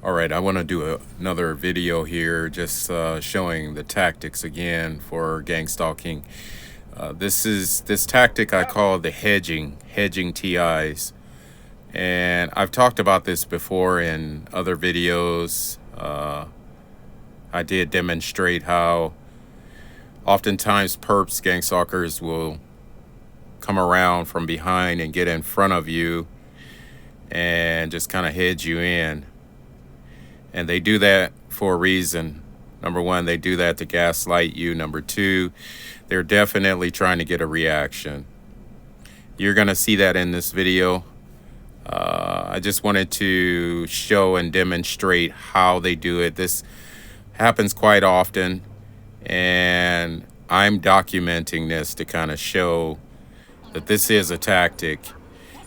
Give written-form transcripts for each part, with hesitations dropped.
All right, I want to do another video here just showing the tactics again for gang stalking. This tactic I call the hedging TIs. And I've talked about this before in other videos. I did demonstrate how oftentimes perps, gang stalkers will come around from behind and get in front of you and just kind of hedge you in. And they do that for a reason. Number one, they do that to gaslight you. Number two, they're definitely trying to get a reaction. You're going to see that in this video. I just wanted to show and demonstrate how they do it. This happens quite often, and I'm documenting this to kind of show that this is a tactic.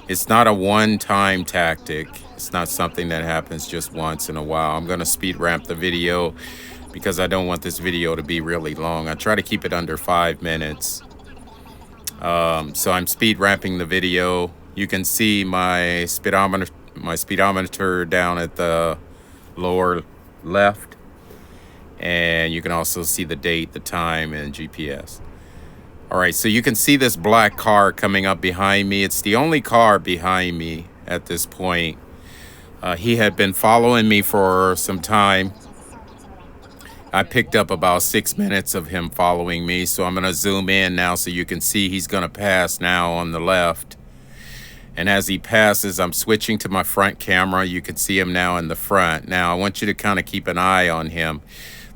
It's not a one-time tactic. It's not something that happens just once in a while. I'm going to speed ramp the video because I don't want this video to be really long. I try to keep it under 5 minutes. So I'm speed ramping the video. You can see my speedometer down at the lower left. And you can also see the date, the time, and GPS. All right, so you can see this black car coming up behind me. It's the only car behind me at this point. He had been following me for some time. I picked up about 6 minutes of him following me, so I'm going to zoom in now so you can see he's going to pass now on the left. And as he passes, I'm switching to my front camera. You can see him now in the front. Now, I want you to kind of keep an eye on him.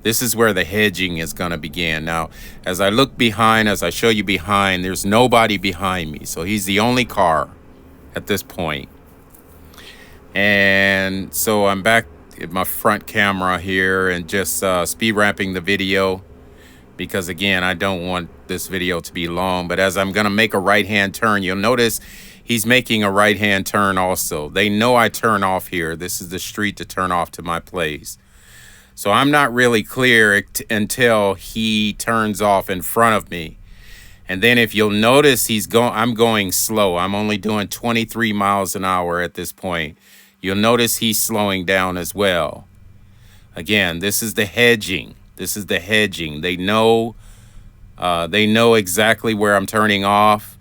This is where the hedging is going to begin. Now, as I look behind, as I show you behind, there's nobody behind me. So he's the only car at this point. And so I'm back at my front camera here and just speed ramping the video because, again, I don't want this video to be long. But as I'm going to make a right-hand turn, you'll notice he's making a right-hand turn also. They know I turn off here. This is the street to turn off to my place. So I'm not really clear until he turns off in front of me. And then if you'll notice, I'm going slow. I'm only doing 23 miles an hour at this point. You'll notice he's slowing down as well. Again, this is the hedging. This is the hedging. They know exactly where I'm turning off.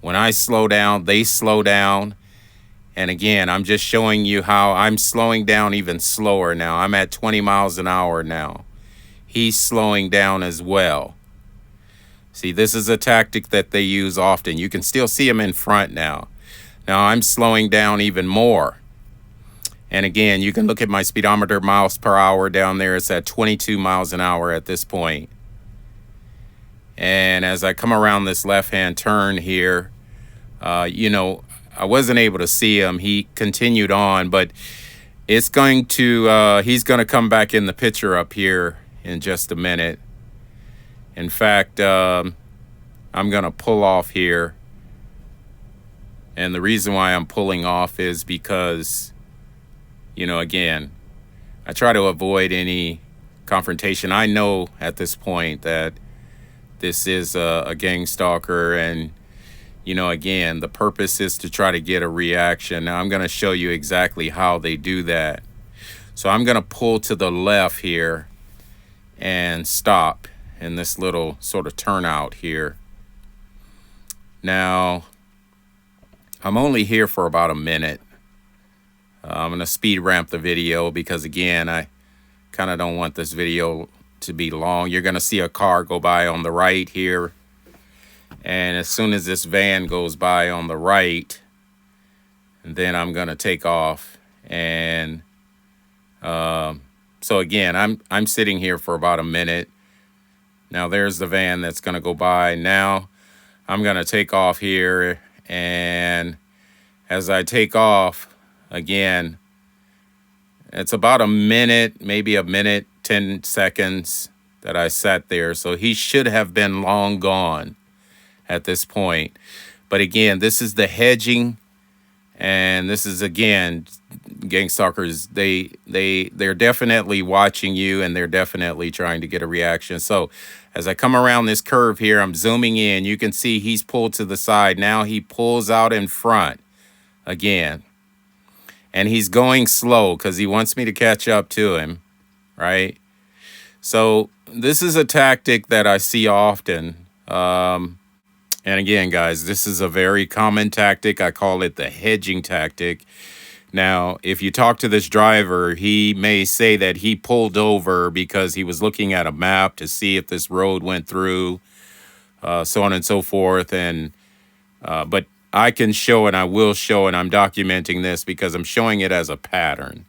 When I slow down, they slow down. And again, I'm just showing you how I'm slowing down even slower now. I'm at 20 miles an hour now. He's slowing down as well. See, this is a tactic that they use often. You can still see him in front now. Now I'm slowing down even more. And again, you can look at my speedometer miles per hour down there. It's at 22 miles an hour at this point. And as I come around this left-hand turn here, I wasn't able to see him. He continued on, but he's going to come back in the picture up here in just a minute. In fact, I'm going to pull off here. And the reason why I'm pulling off is because, again, I try to avoid any confrontation. I know at this point that this is a gang stalker, and again, the purpose is to try to get a reaction. Now, I'm going to show you exactly how they do that. So I'm going to pull to the left here and stop in this little sort of turnout here. Now, I'm only here for about a minute. I'm going to speed ramp the video because, again, I kind of don't want this video to be long. You're going to see a car go by on the right here. And as soon as this van goes by on the right, then I'm going to take off. And so again, I'm sitting here for about a minute. Now there's the van that's going to go by. Now I'm going to take off here. And as I take off, again, it's about a minute, maybe a minute, 10 seconds that I sat there. So he should have been long gone at this point. But again, this is the hedging, and this is, again, gang stalkers. They're definitely watching you, and they're definitely trying to get a reaction. So as I come around this curve here, I'm zooming in. You can see he's pulled to the side. Now he pulls out in front again. and he's going slow because he wants me to catch up to him, right? So this is a tactic that I see often. And again, guys, this is a very common tactic. I call it the hedging tactic. Now, if you talk to this driver, he may say that he pulled over because he was looking at a map to see if this road went through, so on and so forth. And but I can show, and I will show, and I'm documenting this because I'm showing it as a pattern.